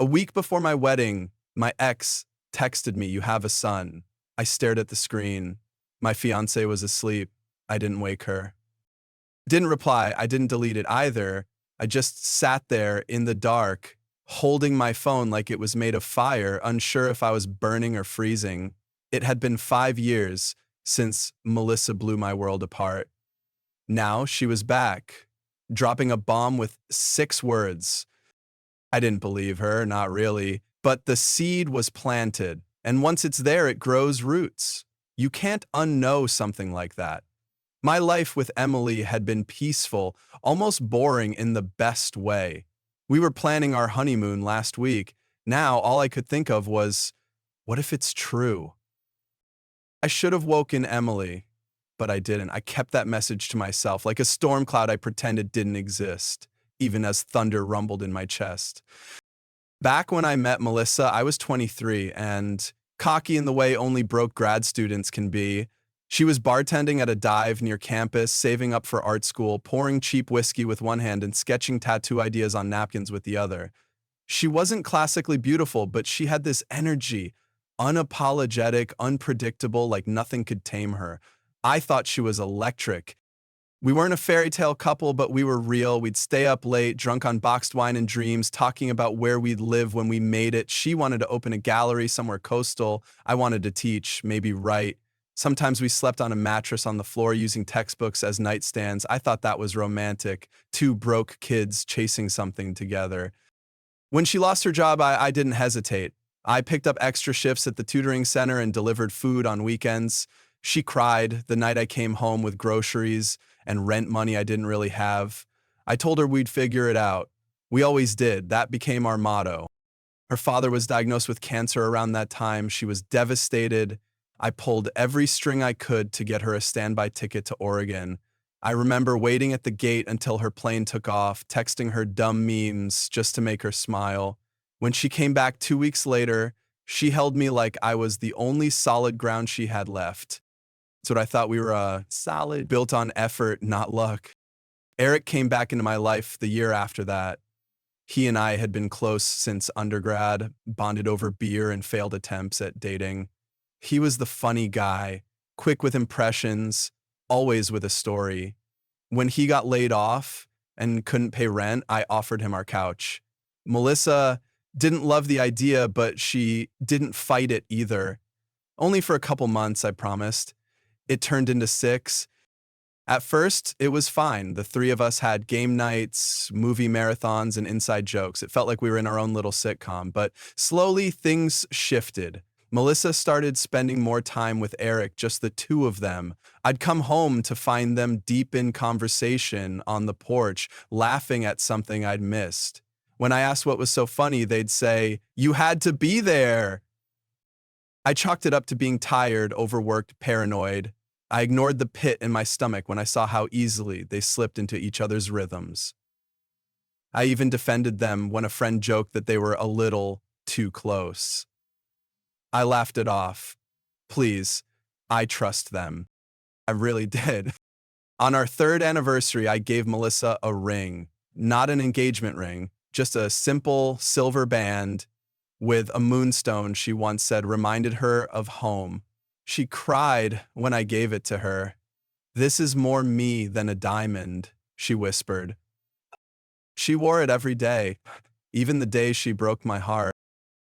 A week before my wedding, my ex texted me, "You have a son." I stared at the screen. My fiancée was asleep. I didn't wake her. Didn't reply. I didn't delete it either. I just sat there in the dark, holding my phone like it was made of fire, unsure if I was burning or freezing. It had been 5 years since Melissa blew my world apart. Now she was back, dropping a bomb with 6 words. I didn't believe her, not really, but the seed was planted, and once it's there, it grows roots. You can't unknow something like that. My life with Emily had been peaceful, almost boring in the best way. We were planning our honeymoon last week. Now, all I could think of was, what if it's true? I should have woken Emily, but I didn't. I kept that message to myself. Like a storm cloud, I pretended didn't exist, even as thunder rumbled in my chest. Back when I met Melissa, I was 23 and cocky in the way only broke grad students can be. She was bartending at a dive near campus, saving up for art school, pouring cheap whiskey with one hand and sketching tattoo ideas on napkins with the other. She wasn't classically beautiful, but she had this energy, unapologetic, unpredictable, like nothing could tame her. I thought she was electric. We weren't a fairy tale couple, but we were real. We'd stay up late, drunk on boxed wine and dreams, talking about where we'd live when we made it. She wanted to open a gallery somewhere coastal. I wanted to teach, maybe write. Sometimes we slept on a mattress on the floor using textbooks as nightstands. I thought that was romantic. Two broke kids chasing something together. When she lost her job, I didn't hesitate. I picked up extra shifts at the tutoring center and delivered food on weekends. She cried the night I came home with groceries and rent money I didn't really have. I told her we'd figure it out. We always did. That became our motto. Her father was diagnosed with cancer around that time. She was devastated. I pulled every string I could to get her a standby ticket to Oregon. I remember waiting at the gate until her plane took off, texting her dumb memes just to make her smile. When she came back 2 weeks later, she held me like I was the only solid ground she had left. That's what I thought we were solid, built on effort, not luck. Eric came back into my life the year after that. He and I had been close since undergrad, bonded over beer and failed attempts at dating. He was the funny guy, quick with impressions, always with a story. When he got laid off and couldn't pay rent, I offered him our couch. Melissa didn't love the idea, but she didn't fight it either. Only for a couple months, I promised. It turned into 6. At first, it was fine. The three of us had game nights, movie marathons, and inside jokes. It felt like we were in our own little sitcom, but slowly things shifted. Melissa started spending more time with Eric, just the two of them. I'd come home to find them deep in conversation on the porch, laughing at something I'd missed. When I asked what was so funny, they'd say, "You had to be there." I chalked it up to being tired, overworked, paranoid. I ignored the pit in my stomach when I saw how easily they slipped into each other's rhythms. I even defended them when a friend joked that they were a little too close. I laughed it off. Please, I trust them. I really did. On our 3rd anniversary, I gave Melissa a ring, not an engagement ring, just a simple silver band with a moonstone she once said reminded her of home. She cried when I gave it to her. "This is more me than a diamond," she whispered. She wore it every day, even the day she broke my heart.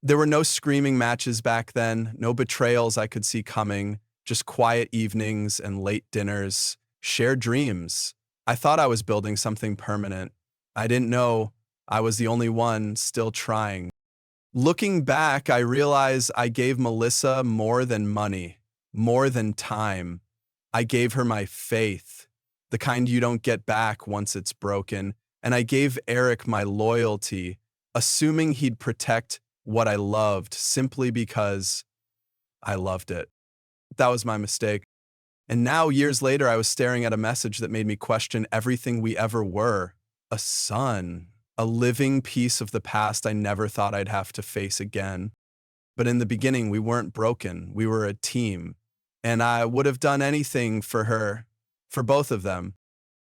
There were no screaming matches back then, no betrayals I could see coming, just quiet evenings and late dinners, shared dreams. I thought I was building something permanent. I didn't know I was the only one still trying. Looking back, I realize I gave Melissa more than money, more than time. I gave her my faith, the kind you don't get back once it's broken. And I gave Eric my loyalty, assuming he'd protect what I loved simply because I loved it. That was my mistake. And now, years later, I was staring at a message that made me question everything we ever were. A son, a living piece of the past I never thought I'd have to face again. But in the beginning, we weren't broken. We were a team. And I would have done anything for her, for both of them.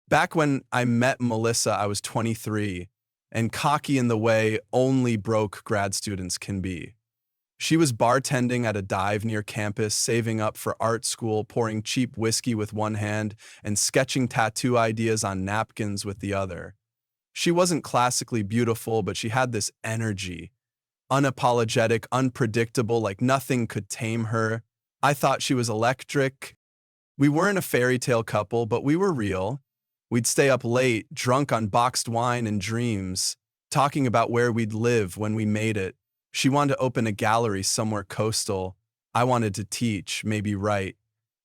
Back when I met Melissa, I was 23. and cocky in the way only broke grad students can be. She was bartending at a dive near campus, saving up for art school, pouring cheap whiskey with one hand, and sketching tattoo ideas on napkins with the other. She wasn't classically beautiful, but she had this energy, unapologetic, unpredictable, like nothing could tame her. I thought she was electric. We weren't a fairy tale couple, but we were real. We'd stay up late, drunk on boxed wine and dreams, talking about where we'd live when we made it. She wanted to open a gallery somewhere coastal. I wanted to teach, maybe write.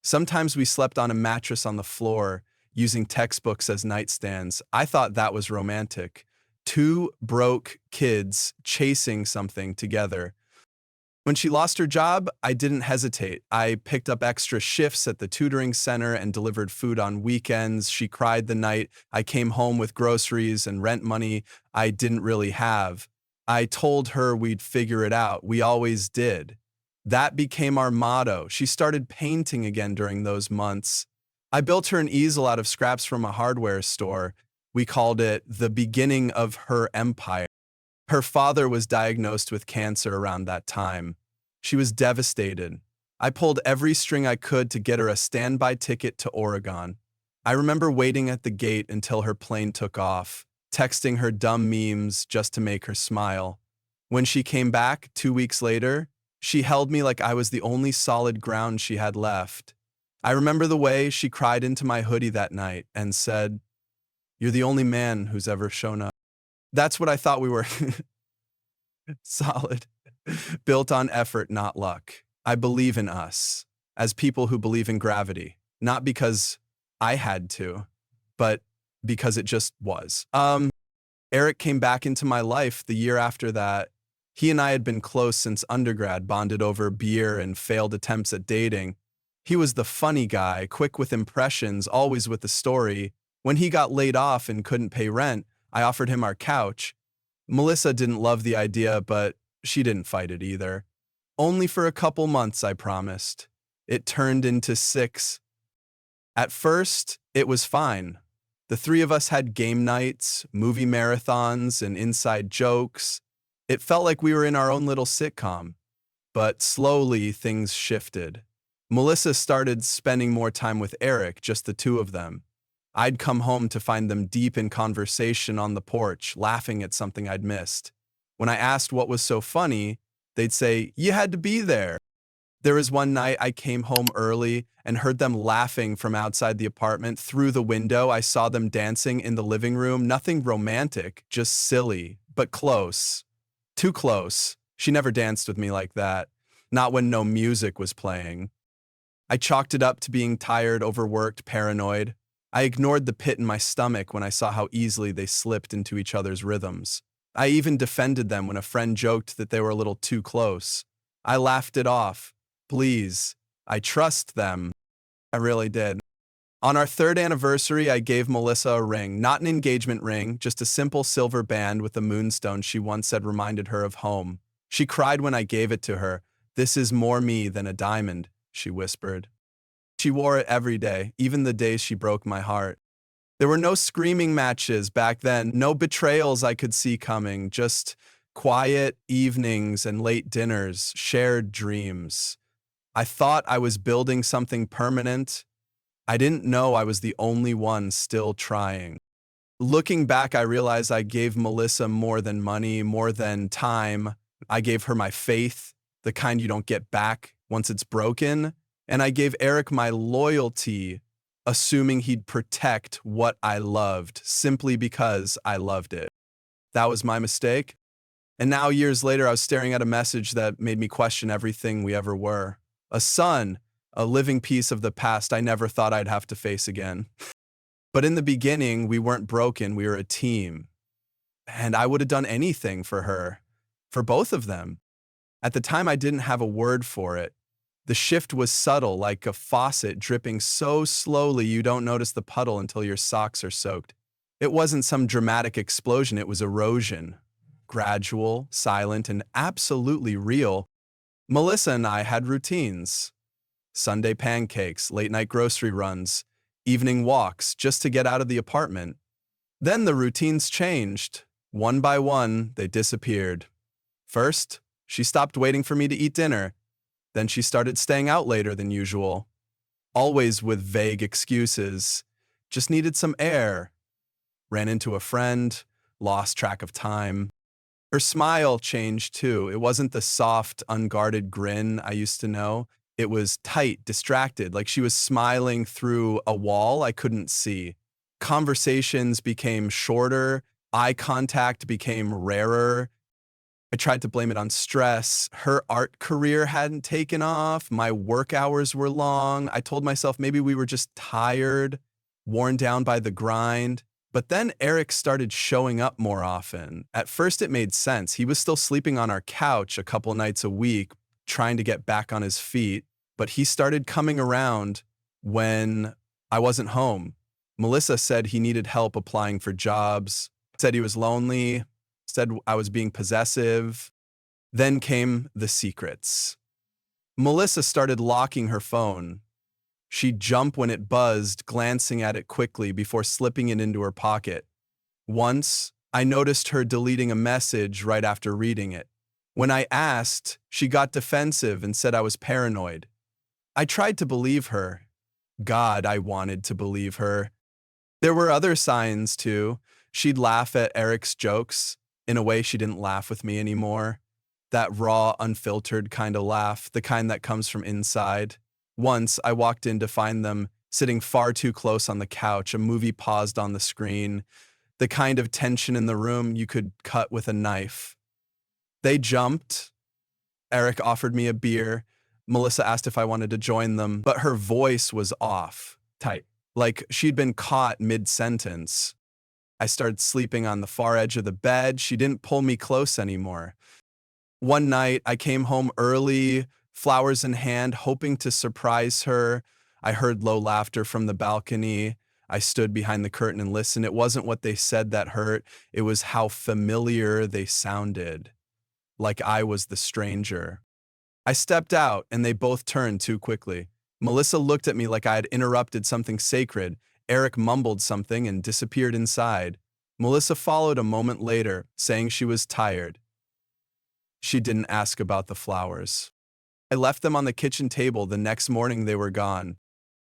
Sometimes we slept on a mattress on the floor, using textbooks as nightstands. I thought that was romantic. Two broke kids chasing something together. When she lost her job, I didn't hesitate. I picked up extra shifts at the tutoring center and delivered food on weekends. She cried the night I came home with groceries and rent money I didn't really have. I told her we'd figure it out. We always did. That became our motto. She started painting again during those months. I built her an easel out of scraps from a hardware store. We called it the beginning of her empire. Her father was diagnosed with cancer around that time. She was devastated. I pulled every string I could to get her a standby ticket to Oregon. I remember waiting at the gate until her plane took off, texting her dumb memes just to make her smile. When she came back 2 weeks later, she held me like I was the only solid ground she had left. I remember the way she cried into my hoodie that night and said, "You're the only man who's ever shown up." That's what I thought we were. Solid. Built on effort, not luck. I believe in us as people who believe in gravity, not because I had to, but because it just was. Eric came back into my life the year after that. He and I had been close since undergrad, bonded over beer and failed attempts at dating. He was the funny guy, quick with impressions, always with a story. When he got laid off and couldn't pay rent, I offered him our couch. Melissa didn't love the idea, but she didn't fight it either. Only for a couple months, I promised. It turned into 6. At first, it was fine. The three of us had game nights, movie marathons, and inside jokes. It felt like we were in our own little sitcom. But slowly, things shifted. Melissa started spending more time with Eric, just the two of them. I'd come home to find them deep in conversation on the porch, laughing at something I'd missed. When I asked what was so funny, they'd say, "You had to be there." There was one night I came home early and heard them laughing from outside the apartment. Through the window, I saw them dancing in the living room. Nothing romantic, just silly, but close. Too close. She never danced with me like that. Not when no music was playing. I chalked it up to being tired, overworked, paranoid. I ignored the pit in my stomach when I saw how easily they slipped into each other's rhythms. I even defended them when a friend joked that they were a little too close. I laughed it off. Please, I trust them. I really did. On our 3rd anniversary, I gave Melissa a ring, not an engagement ring, just a simple silver band with a moonstone she once said reminded her of home. She cried when I gave it to her. "This is more me than a diamond," she whispered. She wore it every day, even the days she broke my heart. There were no screaming matches back then, no betrayals I could see coming, just quiet evenings and late dinners, shared dreams. I thought I was building something permanent. I didn't know I was the only one still trying. Looking back, I realized I gave Melissa more than money, more than time. I gave her my faith, the kind you don't get back once it's broken. And I gave Eric my loyalty, assuming he'd protect what I loved, simply because I loved it. That was my mistake. And now, years later, I was staring at a message that made me question everything we ever were. A son, a living piece of the past I never thought I'd have to face again. But in the beginning, we weren't broken, we were a team. And I would have done anything for her, for both of them. At the time, I didn't have a word for it. The shift was subtle, like a faucet dripping so slowly you don't notice the puddle until your socks are soaked. It wasn't some dramatic explosion, it was erosion. Gradual, silent, and absolutely real. Melissa and I had routines. Sunday pancakes, late-night grocery runs, evening walks just to get out of the apartment. Then the routines changed. One by one, they disappeared. First, she stopped waiting for me to eat dinner. Then she started staying out later than usual, always with vague excuses. Just needed some air. Ran into a friend, lost track of time. Her smile changed too. It wasn't the soft, unguarded grin I used to know. It was tight, distracted, like she was smiling through a wall I couldn't see. Conversations became shorter, eye contact became rarer. I tried to blame it on stress. Her art career hadn't taken off. My work hours were long. I told myself maybe we were just tired, worn down by the grind. But then Eric started showing up more often. At first, it made sense. He was still sleeping on our couch a couple nights a week, trying to get back on his feet. But he started coming around when I wasn't home. Melissa said he needed help applying for jobs, said he was lonely, said I was being possessive. Then came the secrets. Melissa started locking her phone. She'd jump when it buzzed, glancing at it quickly before slipping it into her pocket. Once, I noticed her deleting a message right after reading it. When I asked, she got defensive and said I was paranoid. I tried to believe her. God, I wanted to believe her. There were other signs, too. She'd laugh at Eric's jokes in a way she didn't laugh with me anymore. That raw, unfiltered kind of laugh, the kind that comes from inside. Once, I walked in to find them sitting far too close on the couch, a movie paused on the screen, the kind of tension in the room you could cut with a knife. They jumped. Eric offered me a beer. Melissa asked if I wanted to join them, but her voice was off, tight, like she'd been caught mid-sentence. I started sleeping on the far edge of the bed. She didn't pull me close anymore. One night, I came home early, flowers in hand, hoping to surprise her. I heard low laughter from the balcony. I stood behind the curtain and listened. It wasn't what they said that hurt. It was how familiar they sounded, like I was the stranger. I stepped out, and they both turned too quickly. Melissa looked at me like I had interrupted something sacred. Eric mumbled something and disappeared inside. Melissa followed a moment later, saying she was tired. She didn't ask about the flowers. I left them on the kitchen table. The next morning, they were gone.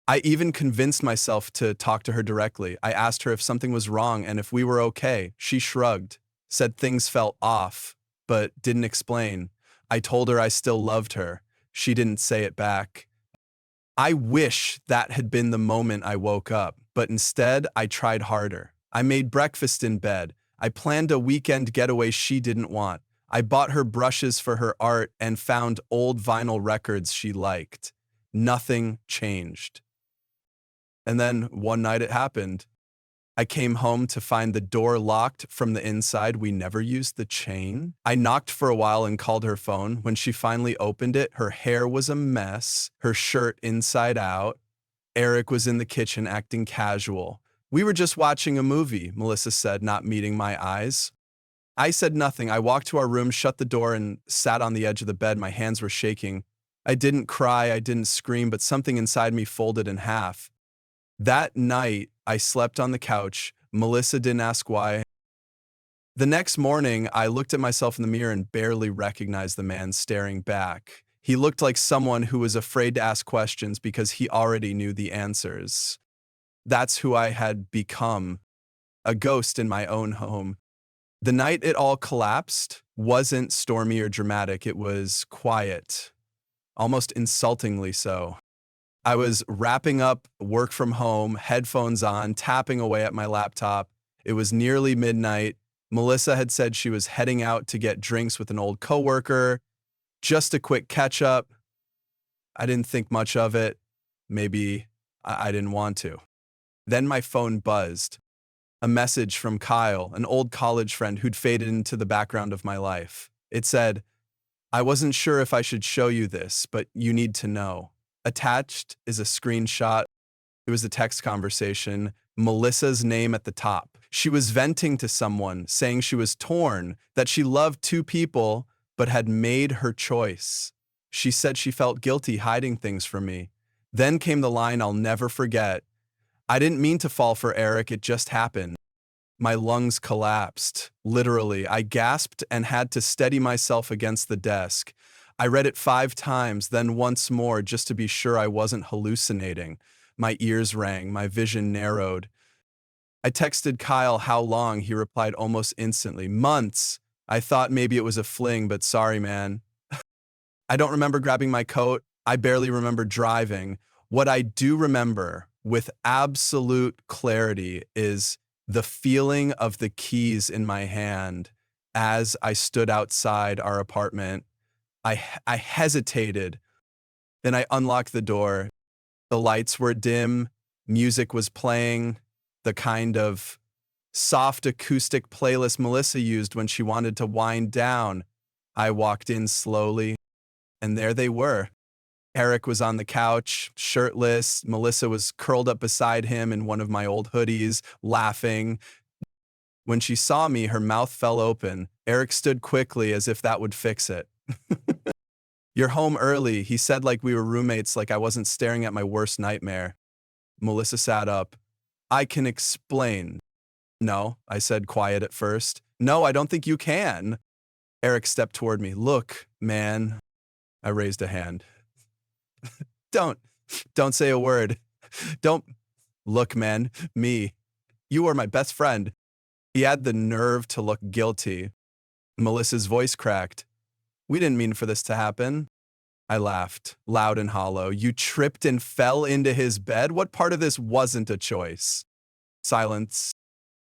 I even convinced myself to talk to her directly. I asked her if something was wrong and if we were okay. She shrugged, said things felt off, but didn't explain. I told her I still loved her. She didn't say it back. I wish that had been the moment I woke up, but instead I tried harder. I made breakfast in bed. I planned a weekend getaway she didn't want. I bought her brushes for her art and found old vinyl records she liked. Nothing changed. And then one night it happened. I came home to find the door locked from the inside. We never used the chain. I knocked for a while and called her phone. When she finally opened it, her hair was a mess, her shirt inside out. Eric was in the kitchen acting casual. We were just watching a movie, Melissa said, not meeting my eyes. I said nothing. I walked to our room, shut the door, and sat on the edge of the bed. My hands were shaking. I didn't cry, I didn't scream, but something inside me folded in half. That night, I slept on the couch. Melissa didn't ask why. The next morning, I looked at myself in the mirror and barely recognized the man staring back. He looked like someone who was afraid to ask questions because he already knew the answers. That's who I had become, a ghost in my own home. The night it all collapsed wasn't stormy or dramatic. It was quiet, almost insultingly so. I was wrapping up work from home, headphones on, tapping away at my laptop. It was nearly midnight. Melissa had said she was heading out to get drinks with an old coworker. Just a quick catch up. I didn't think much of it. Maybe I didn't want to. Then my phone buzzed. A message from Kyle, an old college friend who'd faded into the background of my life. It said, "I wasn't sure if I should show you this, but you need to know." Attached is a screenshot. It was a text conversation, Melissa's name at the top. She was venting to someone, saying she was torn, that she loved two people, but had made her choice. She said she felt guilty hiding things from me. Then came the line I'll never forget. "I didn't mean to fall for Eric, it just happened." My lungs collapsed. Literally, I gasped and had to steady myself against the desk. I read it 5 times, then once more just to be sure I wasn't hallucinating. My ears rang, my vision narrowed. I texted Kyle how long. He replied almost instantly. Months. I thought maybe it was a fling, but sorry, man. I don't remember grabbing my coat. I barely remember driving. What I do remember with absolute clarity is the feeling of the keys in my hand as I stood outside our apartment. I hesitated, then I unlocked the door. The lights were dim, music was playing, the kind of soft acoustic playlist Melissa used when she wanted to wind down. I walked in slowly, and there they were. Eric was on the couch, shirtless. Melissa was curled up beside him in one of my old hoodies, laughing. When she saw me, her mouth fell open. Eric stood quickly as if that would fix it. "You're home early," he said like we were roommates, like I wasn't staring at my worst nightmare. Melissa sat up. "I can explain." "No," I said, quiet at first. "No, I don't think you can." Eric stepped toward me. "Look, man." I raised a hand. Don't, don't say a word. Don't, look, man, me. You are my best friend." He had the nerve to look guilty. Melissa's voice cracked. "We didn't mean for this to happen." I laughed, loud and hollow. "You tripped and fell into his bed? What part of this wasn't a choice?" Silence.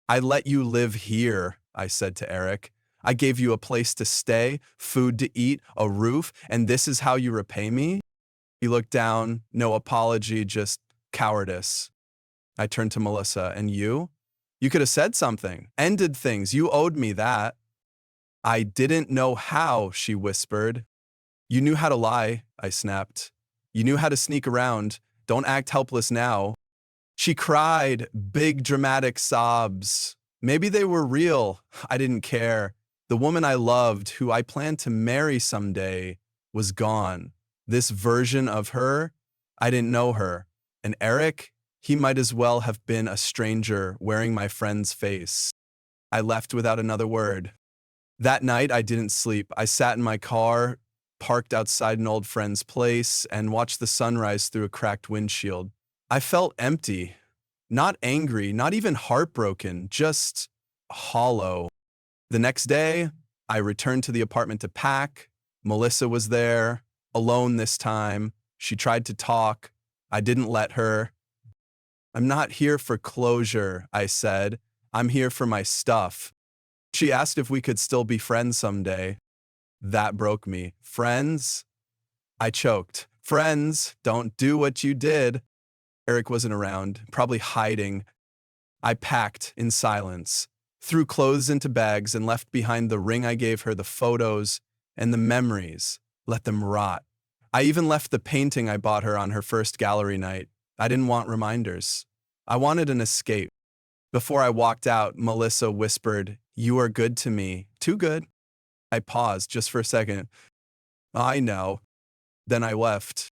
"I let you live here," I said to Eric. "I gave you a place to stay, food to eat, a roof, and this is how you repay me?" He looked down, no apology, just cowardice. I turned to Melissa. "And you? You could have said something, ended things. You owed me that." "I didn't know how," she whispered. "You knew how to lie," I snapped. "You knew how to sneak around. Don't act helpless now." She cried, big dramatic sobs. Maybe they were real. I didn't care. The woman I loved, who I planned to marry someday, was gone. This version of her, I didn't know her. And Eric, he might as well have been a stranger wearing my friend's face. I left without another word. That night, I didn't sleep. I sat in my car, parked outside an old friend's place, and watched the sunrise through a cracked windshield. I felt empty, not angry, not even heartbroken, just hollow. The next day, I returned to the apartment to pack. Melissa was there, alone this time. She tried to talk. I didn't let her. "I'm not here for closure," I said. "I'm here for my stuff." She asked if we could still be friends someday. That broke me. Friends? I choked. Friends, don't do what you did. Eric wasn't around, probably hiding. I packed in silence, threw clothes into bags, and left behind the ring I gave her, the photos, and the memories. Let them rot. I even left the painting I bought her on her first gallery night. I didn't want reminders. I wanted an escape. Before I walked out, Melissa whispered, "You are good to me. Too good." I paused just for a second. "I know." Then I left.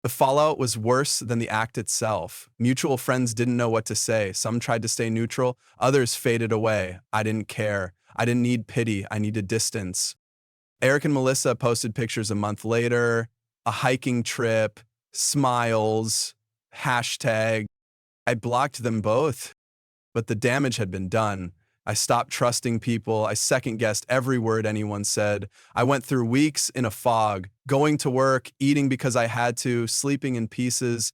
The fallout was worse than the act itself. Mutual friends didn't know what to say. Some tried to stay neutral. Others faded away. I didn't care. I didn't need pity. I needed distance. Eric and Melissa posted pictures a month later. A hiking trip. Smiles. Hashtag. I blocked them both. But the damage had been done. I stopped trusting people. I second-guessed every word anyone said. I went through weeks in a fog, going to work, eating because I had to, sleeping in pieces.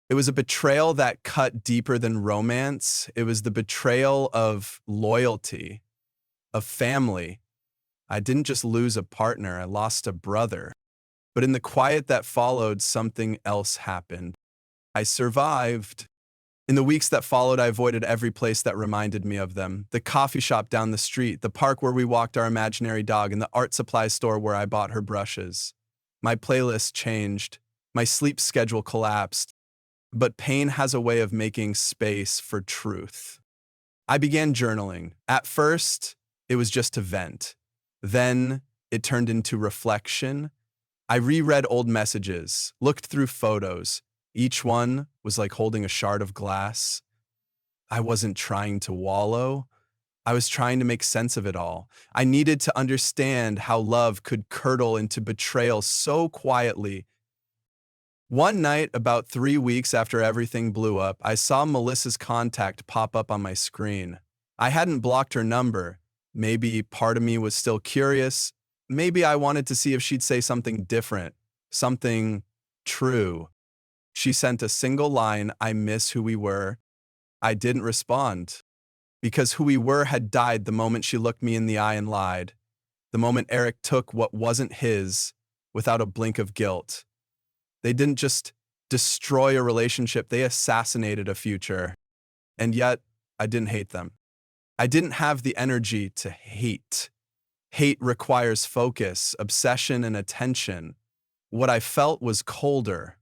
It was a betrayal that cut deeper than romance. It was the betrayal of loyalty, of family. I didn't just lose a partner, I lost a brother. But in the quiet that followed, something else happened. I survived. In the weeks that followed, I avoided every place that reminded me of them. The coffee shop down the street, the park where we walked our imaginary dog, and the art supply store where I bought her brushes. My playlist changed. My sleep schedule collapsed. But pain has a way of making space for truth. I began journaling. At first, it was just to vent. Then, it turned into reflection. I reread old messages, looked through photos. Each one was like holding a shard of glass. I wasn't trying to wallow. I was trying to make sense of it all. I needed to understand how love could curdle into betrayal so quietly. One night, about 3 weeks after everything blew up, I saw Melissa's contact pop up on my screen. I hadn't blocked her number. Maybe part of me was still curious. Maybe I wanted to see if she'd say something different, something true. She sent a single line, "I miss who we were." I didn't respond because who we were had died the moment she looked me in the eye and lied, the moment Eric took what wasn't his without a blink of guilt. They didn't just destroy a relationship, they assassinated a future. And yet, I didn't hate them. I didn't have the energy to hate. Hate requires focus, obsession, and attention. What I felt was colder,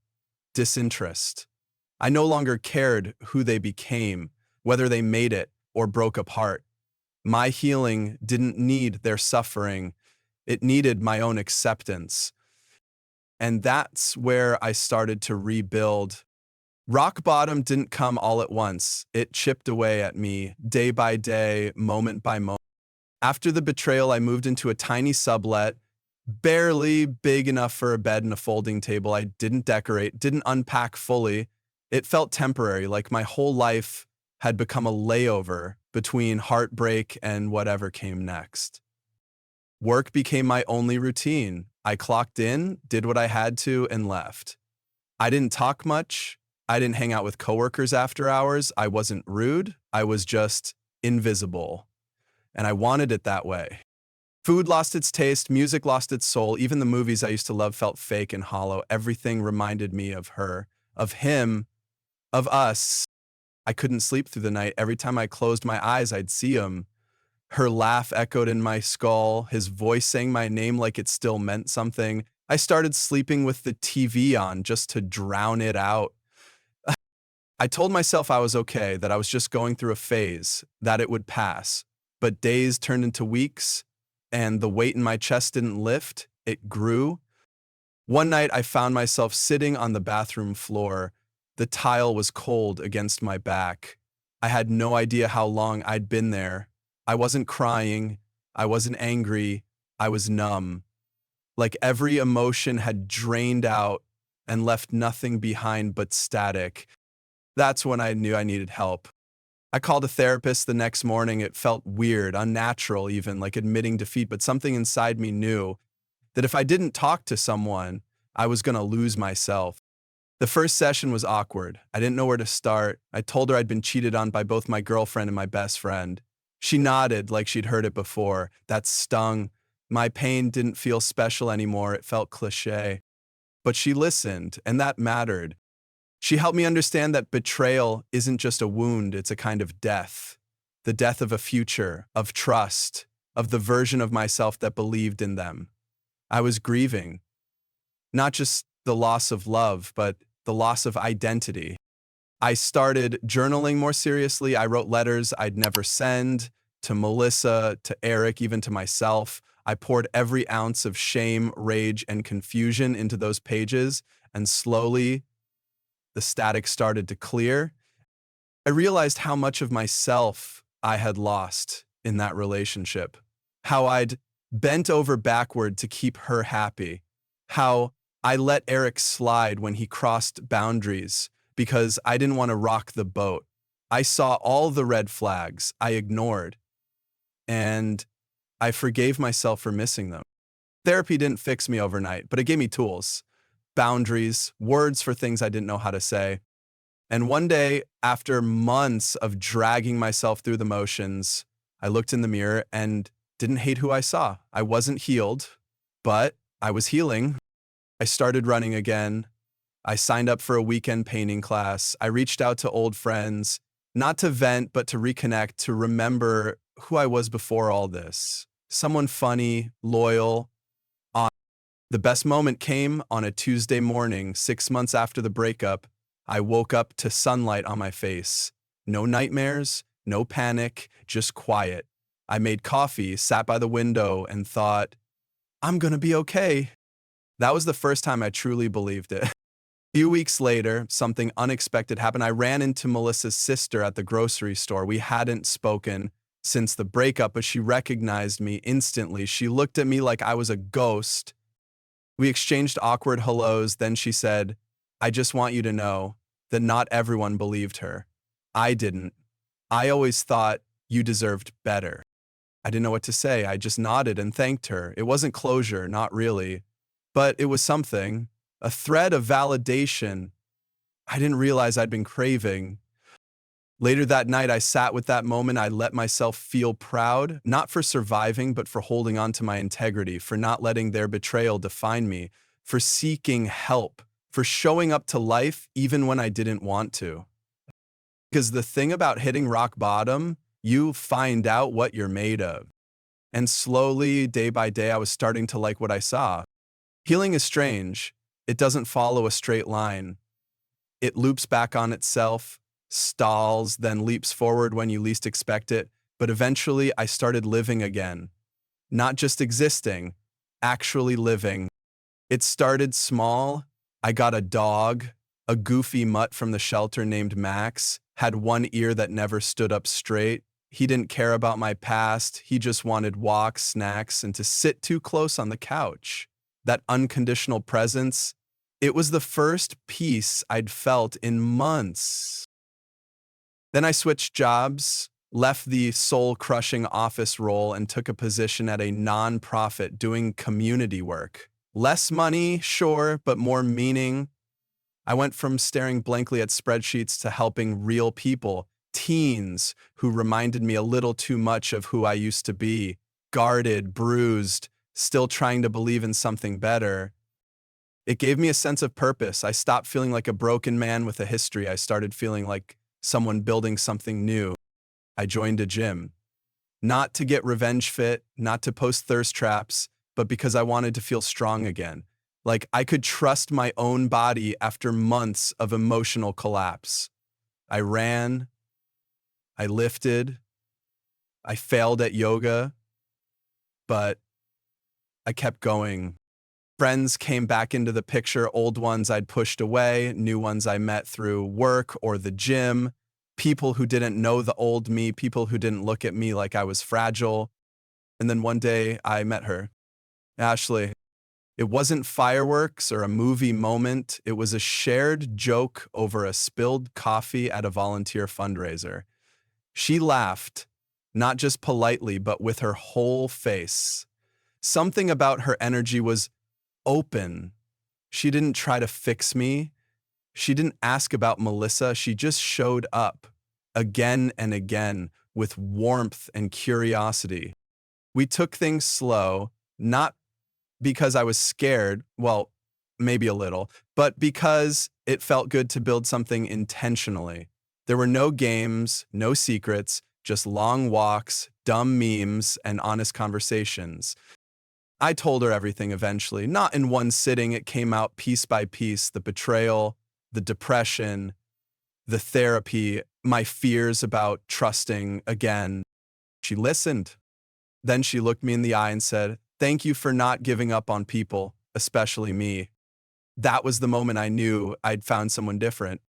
disinterest. I no longer cared who they became, whether they made it or broke apart. My healing didn't need their suffering. It needed my own acceptance. And that's where I started to rebuild. Rock bottom didn't come all at once. It chipped away at me, day by day, moment by moment. After the betrayal, I moved into a tiny sublet, barely big enough for a bed and a folding table. I didn't decorate, didn't unpack fully. It felt temporary, like my whole life had become a layover between heartbreak and whatever came next. Work became my only routine. I clocked in, did what I had to, and left. I didn't talk much. I didn't hang out with coworkers after hours. I wasn't rude. I was just invisible. And I wanted it that way. Food lost its taste, music lost its soul. Even the movies I used to love felt fake and hollow. Everything reminded me of her, of him, of us. I couldn't sleep through the night. Every time I closed my eyes, I'd see him. Her laugh echoed in my skull, his voice saying my name like it still meant something. I started sleeping with the TV on just to drown it out. I told myself I was okay, that I was just going through a phase, that it would pass. But days turned into weeks, and the weight in my chest didn't lift, it grew. One night I found myself sitting on the bathroom floor. The tile was cold against my back. I had no idea how long I'd been there. I wasn't crying, I wasn't angry, I was numb. Like every emotion had drained out and left nothing behind but static. That's when I knew I needed help. I called a therapist the next morning. It felt weird, unnatural even, like admitting defeat, but something inside me knew that if I didn't talk to someone, I was going to lose myself. The first session was awkward. I didn't know where to start. I told her I'd been cheated on by both my girlfriend and my best friend. She nodded like she'd heard it before. That stung. My pain didn't feel special anymore. It felt cliché. But she listened, and that mattered. She helped me understand that betrayal isn't just a wound, it's a kind of death. The death of a future, of trust, of the version of myself that believed in them. I was grieving. Not just the loss of love, but the loss of identity. I started journaling more seriously. I wrote letters I'd never send, to Melissa, to Eric, even to myself. I poured every ounce of shame, rage, and confusion into those pages, and slowly, the static started to clear. I realized how much of myself I had lost in that relationship, how I'd bent over backward to keep her happy, how I let Eric slide when he crossed boundaries because I didn't want to rock the boat. I saw all the red flags I ignored, and I forgave myself for missing them. Therapy didn't fix me overnight, but it gave me tools, boundaries, words for things I didn't know how to say. And one day, after months of dragging myself through the motions, I looked in the mirror and didn't hate who I saw. I wasn't healed, but I was healing. I started running again. I signed up for a weekend painting class. I reached out to old friends, not to vent, but to reconnect, to remember who I was before all this. Someone funny, loyal, honest. The best moment came on a Tuesday morning, 6 months after the breakup. I woke up to sunlight on my face. No nightmares, no panic, just quiet. I made coffee, sat by the window, and thought, I'm gonna be okay. That was the first time I truly believed it. A few weeks later, something unexpected happened. I ran into Melissa's sister at the grocery store. We hadn't spoken since the breakup, but she recognized me instantly. She looked at me like I was a ghost. We exchanged awkward hellos. Then she said, "I just want you to know that not everyone believed her. I didn't. I always thought you deserved better." I didn't know what to say. I just nodded and thanked her. It wasn't closure, not really, but it was something, a thread of validation I didn't realize I'd been craving. Later that night, I sat with that moment. I let myself feel proud, not for surviving, but for holding on to my integrity, for not letting their betrayal define me, for seeking help, for showing up to life even when I didn't want to. Because the thing about hitting rock bottom, you find out what you're made of. And slowly, day by day, I was starting to like what I saw. Healing is strange. It doesn't follow a straight line. It loops back on itself, stalls, then leaps forward when you least expect it. But eventually, I started living again. Not just existing, actually living. It started small. I got a dog, a goofy mutt from the shelter named Max, had one ear that never stood up straight. He didn't care about my past. He just wanted walks, snacks, and to sit too close on the couch. That unconditional presence, it was the first peace I'd felt in months. Then I switched jobs, left the soul-crushing office role, and took a position at a nonprofit doing community work. Less money, sure, but more meaning. I went from staring blankly at spreadsheets to helping real people, teens who reminded me a little too much of who I used to be, guarded, bruised, still trying to believe in something better. It gave me a sense of purpose. I stopped feeling like a broken man with a history. I started feeling like someone building something new. I joined a gym. Not to get revenge fit, not to post thirst traps, but because I wanted to feel strong again. Like I could trust my own body after months of emotional collapse. I ran, I lifted, I failed at yoga, but I kept going. Friends came back into the picture, old ones I'd pushed away, new ones I met through work or the gym, people who didn't know the old me, people who didn't look at me like I was fragile. And then one day I met her, Ashley. It wasn't fireworks or a movie moment. It was a shared joke over a spilled coffee at a volunteer fundraiser. She laughed, not just politely, but with her whole face. Something about her energy was open. She didn't try to fix me. She didn't ask about Melissa. She just showed up again and again with warmth and curiosity. We took things slow, not because I was scared, well, maybe a little, but because it felt good to build something intentionally. There were no games, no secrets, just long walks, dumb memes, and honest conversations. I told her everything eventually, not in one sitting. It came out piece by piece, the betrayal, the depression, the therapy, my fears about trusting again. She listened. Then she looked me in the eye and said, "Thank you for not giving up on people, especially me." That was the moment I knew I'd found someone different.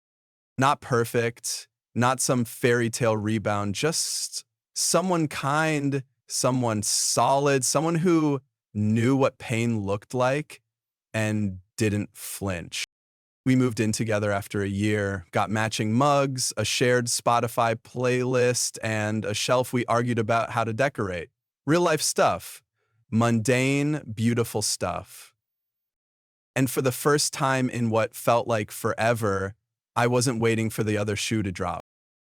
Not perfect, not some fairy tale rebound, just someone kind, someone solid, someone who knew what pain looked like and didn't flinch. We moved in together after a year, got matching mugs, a shared Spotify playlist, and a shelf we argued about how to decorate. Real life stuff. Mundane, beautiful stuff. And for the first time in what felt like forever, I wasn't waiting for the other shoe to drop.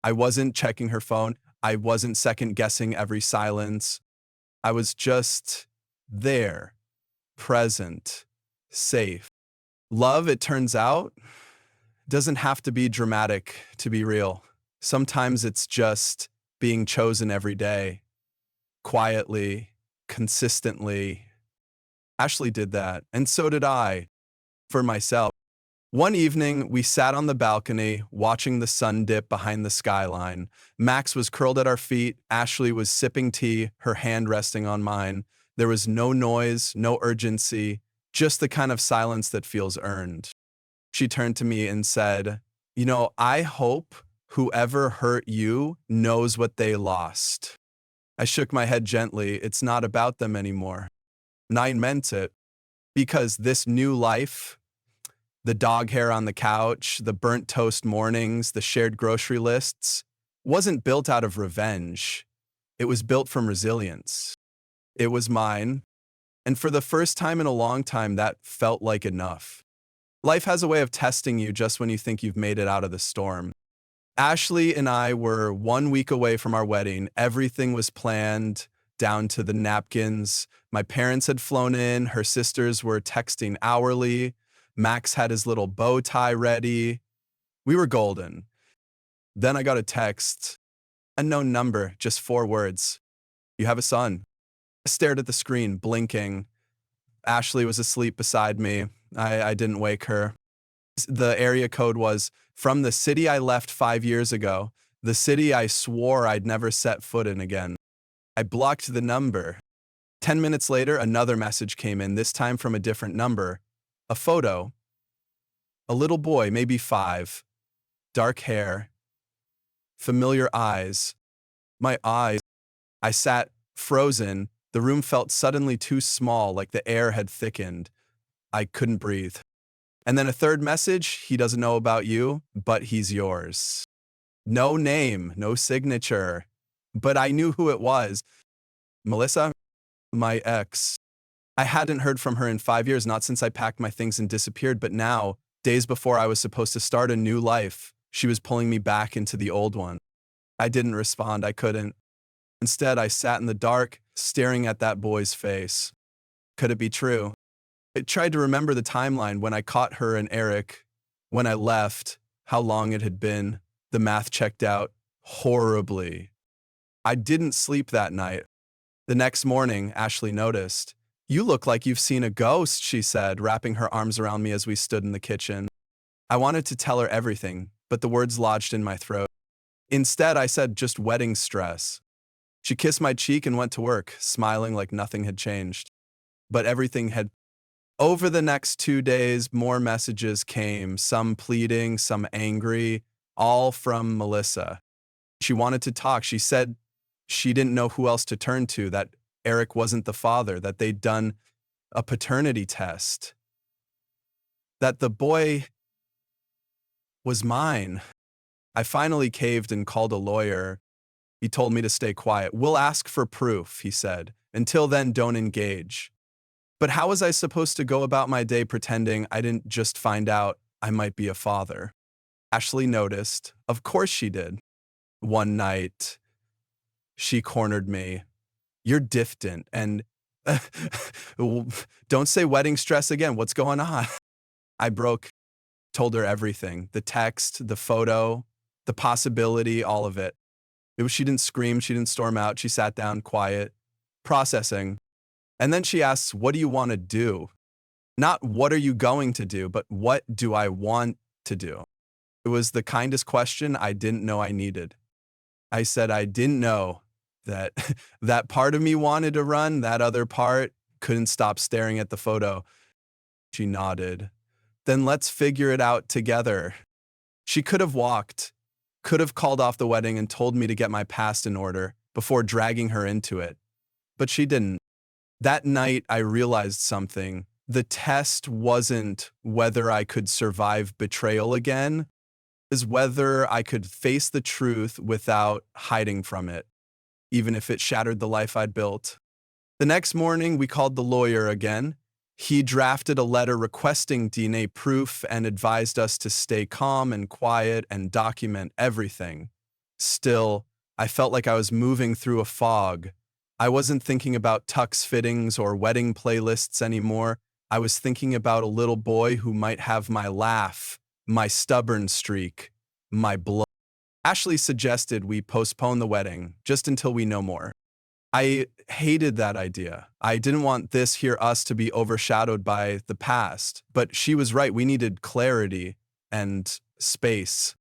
I wasn't checking her phone. I wasn't second guessing every silence. I was just there, present, safe. Love, it turns out, doesn't have to be dramatic to be real. Sometimes it's just being chosen every day, quietly, consistently. Ashley did that, and so did I, for myself. One evening, we sat on the balcony, watching the sun dip behind the skyline. Max was curled at our feet. Ashley was sipping tea, her hand resting on mine. There was no noise, no urgency, just the kind of silence that feels earned. She turned to me and said, I hope whoever hurt you knows what they lost. I shook my head gently. It's not about them anymore. And I meant it, because this new life, the dog hair on the couch, the burnt toast mornings, the shared grocery lists, wasn't built out of revenge. It was built from resilience. It was mine, and for the first time in a long time, that felt like enough. Life has a way of testing you just when you think you've made it out of the storm. Ashley and I were 1 week away from our wedding. Everything was planned, down to the napkins. My parents had flown in. Her sisters were texting hourly. Max had his little bow tie ready. We were golden. Then I got a text. Unknown number, just 4 words. You have a son. I stared at the screen, blinking. Ashley was asleep beside me. I didn't wake her. The area code was from the city I left 5 years ago, the city I swore I'd never set foot in again. I blocked the number. 10 minutes later, another message came in, this time from a different number. A photo. A little boy, maybe 5. Dark hair. Familiar eyes. My eyes. I sat frozen. The room felt suddenly too small, like the air had thickened. I couldn't breathe. And then a third message, he doesn't know about you, but he's yours. No name, no signature. But I knew who it was. Melissa, my ex. I hadn't heard from her in 5 years, not since I packed my things and disappeared, but now, days before I was supposed to start a new life, she was pulling me back into the old one. I didn't respond, I couldn't. Instead, I sat in the dark, staring at that boy's face. Could it be true? I tried to remember the timeline when I caught her and Eric, when I left, how long it had been. The math checked out horribly. I didn't sleep that night. The next morning, Ashley noticed. You look like you've seen a ghost, she said, wrapping her arms around me as we stood in the kitchen. I wanted to tell her everything, but the words lodged in my throat. Instead, I said just wedding stress. She kissed my cheek and went to work, smiling like nothing had changed. But everything had. Over the next 2 days, more messages came, some pleading, some angry, all from Melissa. She wanted to talk. She said she didn't know who else to turn to, that Eric wasn't the father, that they'd done a paternity test, that the boy was mine. I finally caved and called a lawyer. He told me to stay quiet. We'll ask for proof, he said. Until then, don't engage. But how was I supposed to go about my day pretending I didn't just find out I might be a father? Ashley noticed. Of course she did. One night, she cornered me. You're different, and don't say wedding stress again. What's going on? I broke, told her everything. The text, the photo, the possibility, all of it. She didn't scream, she didn't storm out. She sat down, quiet, processing. And then she asks, what do you want to do? Not what are you going to do, but what do I want to do? It was the kindest question I didn't know I needed. I said I didn't know that that part of me wanted to run, that other part couldn't stop staring at the photo. She nodded. Then let's figure it out together. She could have walked, could have called off the wedding and told me to get my past in order before dragging her into it. But she didn't. That night, I realized something. The test wasn't whether I could survive betrayal again, is whether I could face the truth without hiding from it, even if it shattered the life I'd built. The next morning, we called the lawyer again. He drafted a letter requesting DNA proof and advised us to stay calm and quiet and document everything. Still, I felt like I was moving through a fog. I wasn't thinking about tux fittings or wedding playlists anymore. I was thinking about a little boy who might have my laugh, my stubborn streak, my blood. Ashley suggested we postpone the wedding just until we know more. I hated that idea. I didn't want us to be overshadowed by the past, but she was right. We needed clarity and space.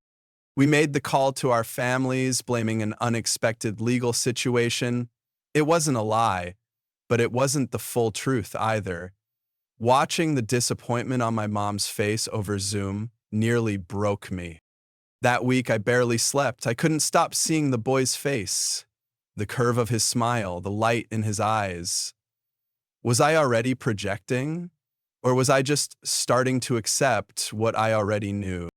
We made the call to our families, blaming an unexpected legal situation. It wasn't a lie, but it wasn't the full truth either. Watching the disappointment on my mom's face over Zoom nearly broke me. That week, I barely slept. I couldn't stop seeing the boy's face. the curve of his smile, the light in his eyes. Was I already projecting? Or was I just starting to accept what I already knew?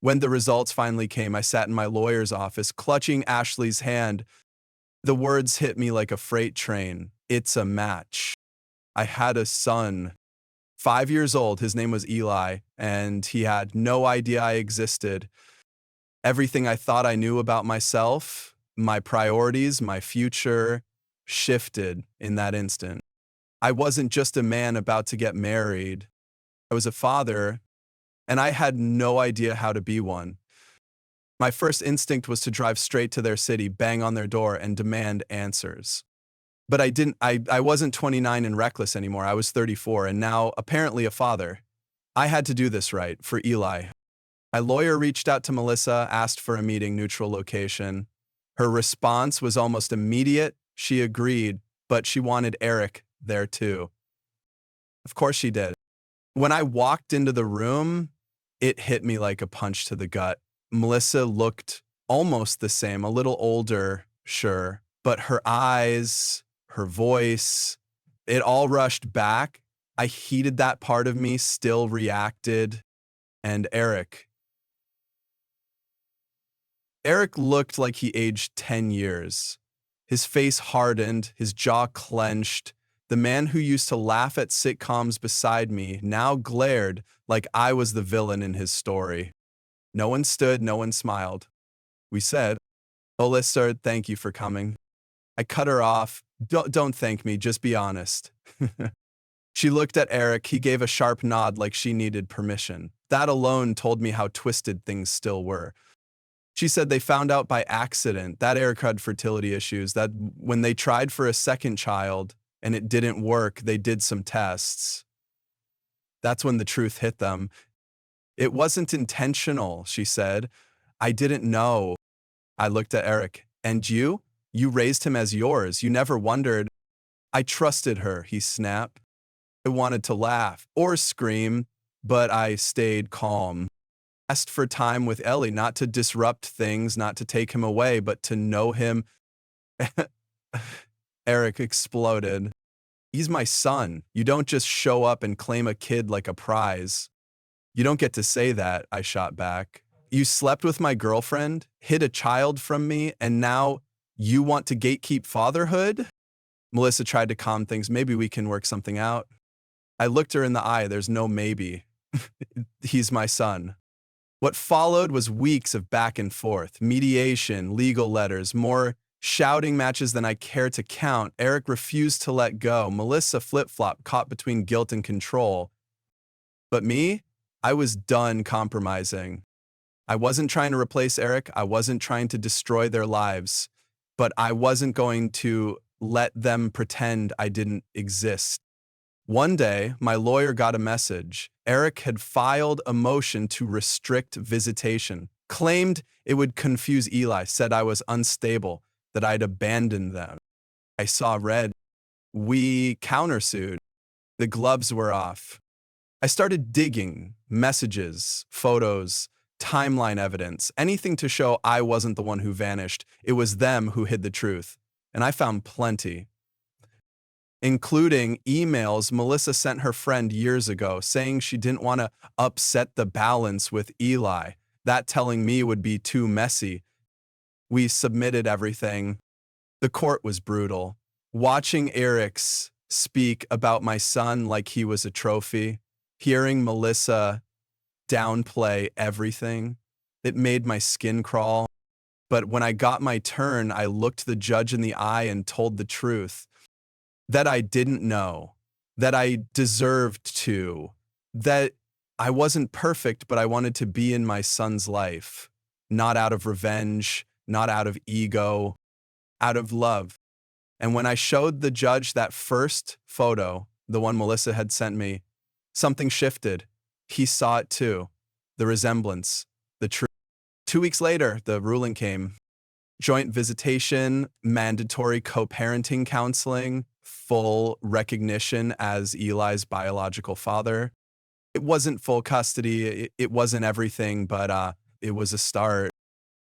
When the results finally came, I sat in my lawyer's office, clutching Ashley's hand. The words hit me like a freight train. It's a match. I had a son, 5 years old. His name was Eli, and he had no idea I existed. Everything I thought I knew about myself, my priorities, my future, shifted in that instant. I wasn't just a man about to get married. I was a father, and I had no idea how to be one. My first instinct was to drive straight to their city, bang on their door, and demand answers. But I wasn't 29 and reckless anymore. I was 34 and now apparently a father. I had to do this right for Eli. My lawyer reached out to Melissa, asked for a meeting, neutral location. Her response was almost immediate. She agreed, but she wanted Eric there too. Of course she did. When I walked into the room, it hit me like a punch to the gut. Melissa looked almost the same, a little older, sure, but her eyes, her voice, it all rushed back. I heeded that part of me, still reacted. And Eric looked like he aged 10 years. His face hardened, his jaw clenched. The man who used to laugh at sitcoms beside me now glared like I was the villain in his story. No one stood, no one smiled. We said, "Melissa, thank you for coming." I cut her off. Don't thank me, just be honest. She looked at Eric. He gave a sharp nod like she needed permission. That alone told me how twisted things still were. She said they found out by accident that Eric had fertility issues, that when they tried for a second child and it didn't work, they did some tests. That's when the truth hit them. It wasn't intentional, she said. I didn't know. I looked at Eric. And you? You raised him as yours. You never wondered. I trusted her, he snapped. I wanted to laugh or scream, but I stayed calm. Asked for time with Ellie, not to disrupt things, not to take him away, but to know him. Eric exploded. He's my son. You don't just show up and claim a kid like a prize. You don't get to say that, I shot back. You slept with my girlfriend, hid a child from me, and now you want to gatekeep fatherhood? Melissa tried to calm things. Maybe we can work something out. I looked her in the eye. There's no maybe. He's my son. What followed was weeks of back and forth, mediation, legal letters, more shouting matches than I care to count. Eric refused to let go. Melissa flip-flopped, caught between guilt and control. But me? I was done compromising. I wasn't trying to replace Eric. I wasn't trying to destroy their lives. But I wasn't going to let them pretend I didn't exist. One day, my lawyer got a message. Eric had filed a motion to restrict visitation, claimed it would confuse Eli, said I was unstable, that I'd abandoned them. I saw red. We countersued. The gloves were off. I started digging messages, photos, timeline evidence, anything to show I wasn't the one who vanished. It was them who hid the truth. And I found plenty, including emails Melissa sent her friend years ago saying she didn't want to upset the balance with Eli. That telling me would be too messy. We submitted everything. The court was brutal. Watching Eric's speak about my son like he was a trophy, hearing Melissa downplay everything, it made my skin crawl. But when I got my turn, I looked the judge in the eye and told the truth. That I didn't know, that I deserved to, that I wasn't perfect, but I wanted to be in my son's life, not out of revenge, not out of ego, out of love. And when I showed the judge that first photo, the one Melissa had sent me, something shifted. He saw it too, the resemblance, the truth. 2 weeks later, the ruling came. Joint visitation, mandatory co-parenting counseling, full recognition as Eli's biological father. It wasn't full custody, it wasn't everything, but it was a start.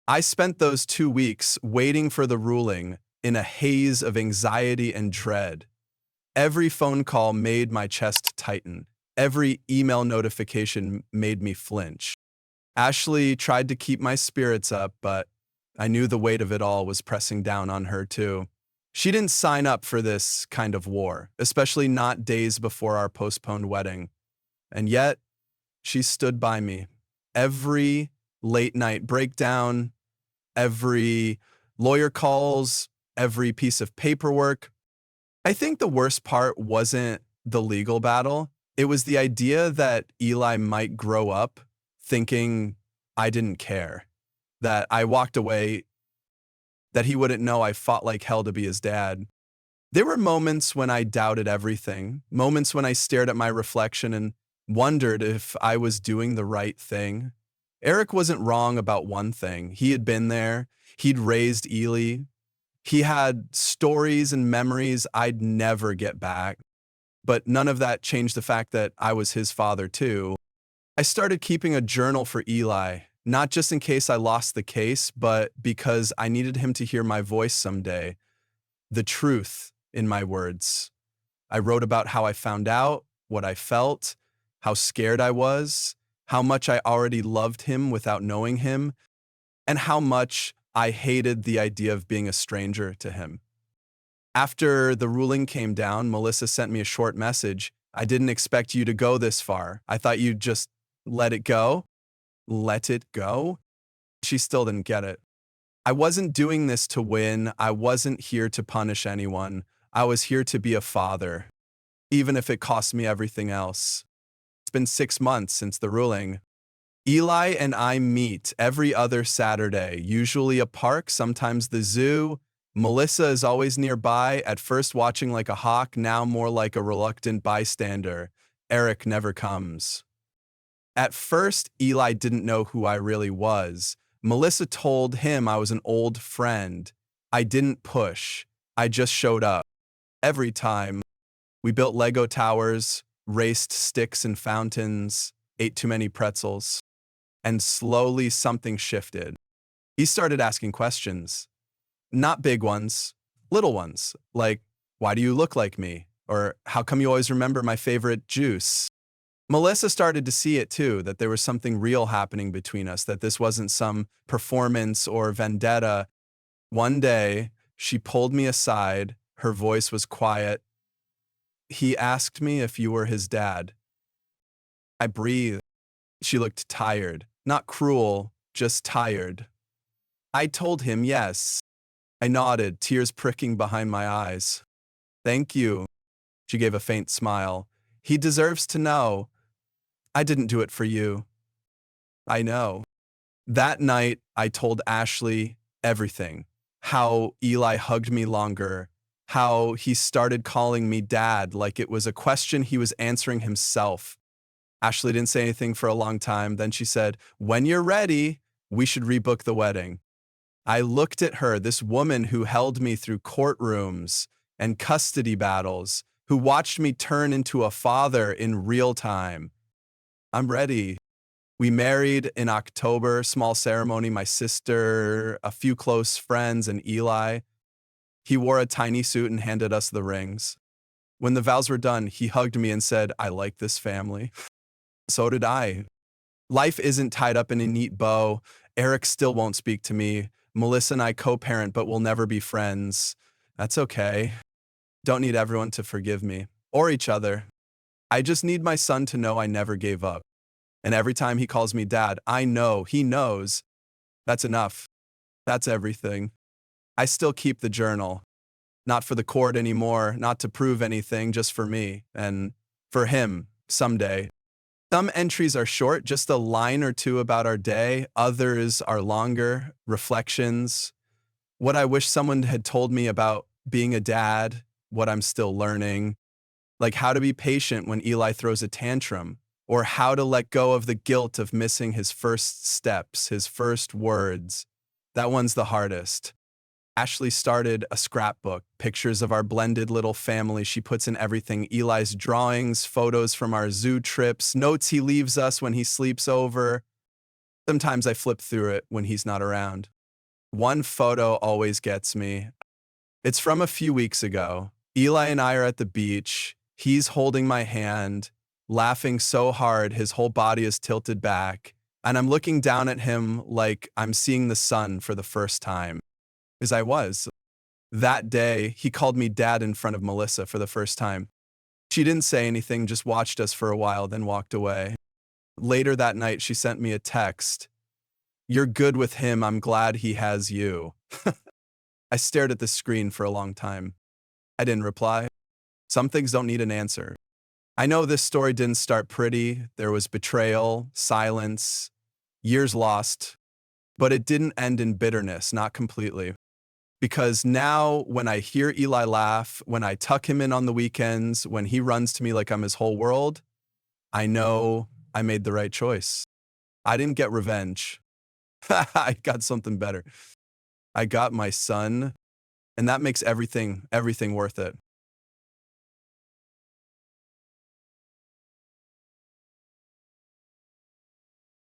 I spent those 2 weeks waiting for the ruling, in a haze of anxiety and dread. Every phone call made my chest tighten. Every email notification made me flinch. Ashley tried to keep my spirits up, but I knew the weight of it all was pressing down on her too. She didn't sign up for this kind of war, especially not days before our postponed wedding. And yet, she stood by me. Every late night breakdown, every lawyer calls, every piece of paperwork. I think the worst part wasn't the legal battle. It was the idea that Eli might grow up thinking I didn't care, that I walked away, that he wouldn't know I fought like hell to be his dad. There were moments when I doubted everything, moments when I stared at my reflection and wondered if I was doing the right thing. Eric wasn't wrong about one thing. He had been there. He'd raised Ely. He had stories and memories I'd never get back. But none of that changed the fact that I was his father too. I started keeping a journal for Eli, not just in case I lost the case, but because I needed him to hear my voice someday. The truth in my words. I wrote about how I found out, what I felt, how scared I was, how much I already loved him without knowing him, and how much I hated the idea of being a stranger to him. After the ruling came down, Melissa sent me a short message. I didn't expect you to go this far. I thought you'd just let it go. Let it go? She still didn't get it. I wasn't doing this to win. I wasn't here to punish anyone. I was here to be a father, even if it cost me everything else. It's been 6 months since the ruling. Eli and I meet every other Saturday, usually a park, sometimes the zoo. Melissa is always nearby, at first watching like a hawk, now more like a reluctant bystander. Eric never comes. At first, Eli didn't know who I really was. Melissa told him I was an old friend. I didn't push. I just showed up. Every time, we built Lego towers, raced sticks and fountains, ate too many pretzels, and slowly something shifted. He started asking questions. Not big ones, little ones, like, why do you look like me? Or how come you always remember my favorite juice? Melissa started to see it too, that there was something real happening between us, that this wasn't some performance or vendetta. One day, she pulled me aside. Her voice was quiet. He asked me if you were his dad. I breathed. She looked tired, not cruel, just tired. I told him yes. I nodded, tears pricking behind my eyes. Thank you. She gave a faint smile. He deserves to know. I didn't do it for you. I know. That night, I told Ashley everything. How Eli hugged me longer. How he started calling me dad like it was a question he was answering himself. Ashley didn't say anything for a long time. Then she said, when you're ready, we should rebook the wedding. I looked at her, this woman who held me through courtrooms and custody battles, who watched me turn into a father in real time. I'm ready. We married in October, small ceremony, my sister, a few close friends, and Eli. He wore a tiny suit and handed us the rings. When the vows were done, he hugged me and said, I like this family. So did I. Life isn't tied up in a neat bow. Eric still won't speak to me. Melissa and I co-parent, but we'll never be friends. That's okay. Don't need everyone to forgive me, or each other. I just need my son to know I never gave up. And every time he calls me dad, I know he knows. That's enough. That's everything. I still keep the journal. Not for the court anymore, not to prove anything, just for me and for him someday. Some entries are short, just a line or two about our day. Others are longer, reflections. What I wish someone had told me about being a dad, what I'm still learning. Like how to be patient when Eli throws a tantrum, or how to let go of the guilt of missing his first steps, his first words. That one's the hardest. Ashley started a scrapbook, pictures of our blended little family. She puts in everything, Eli's drawings, photos from our zoo trips, notes he leaves us when he sleeps over. Sometimes I flip through it when he's not around. One photo always gets me. It's from a few weeks ago. Eli and I are at the beach. He's holding my hand, laughing so hard his whole body is tilted back. And I'm looking down at him like I'm seeing the sun for the first time, as I was. That day, he called me dad in front of Melissa for the first time. She didn't say anything, just watched us for a while, then walked away. Later that night, she sent me a text. "You're good with him. I'm glad he has you." I stared at the screen for a long time. I didn't reply. Some things don't need an answer. I know this story didn't start pretty. There was betrayal, silence, years lost, but it didn't end in bitterness, not completely. Because now, when I hear Eli laugh, when I tuck him in on the weekends, when he runs to me like I'm his whole world, I know I made the right choice. I didn't get revenge. I got something better. I got my son, and that makes everything worth it.